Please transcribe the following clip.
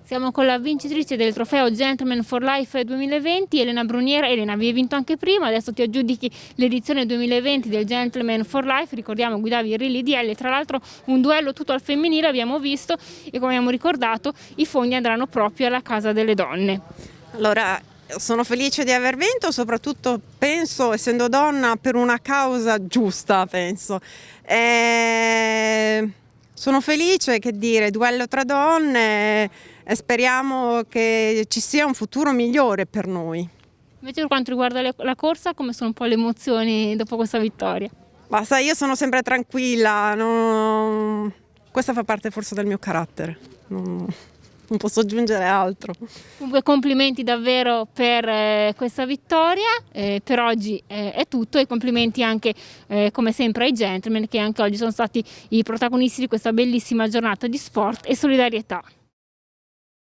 Siamo con la vincitrice del trofeo Gentleman for Life 2020, Elena Bruniera. Elena, avevi vinto anche prima, adesso ti aggiudichi l'edizione 2020 del Gentleman for Life. Ricordiamo, guidavi il Relay DL, tra l'altro un duello tutto al femminile abbiamo visto, e come abbiamo ricordato i fondi andranno proprio alla Casa delle Donne. Allora, sono felice di aver vinto, soprattutto penso, essendo donna, per una causa giusta, penso. Sono felice, che dire, duello tra donne, e speriamo che ci sia un futuro migliore per noi. Invece per quanto riguarda la corsa, come sono un po' le emozioni dopo questa vittoria? Ma sai, io sono sempre tranquilla, questa fa parte forse del mio carattere, non posso aggiungere altro. Comunque complimenti davvero per questa vittoria, per oggi è tutto, e complimenti anche come sempre ai gentleman, che anche oggi sono stati i protagonisti di questa bellissima giornata di sport e solidarietà.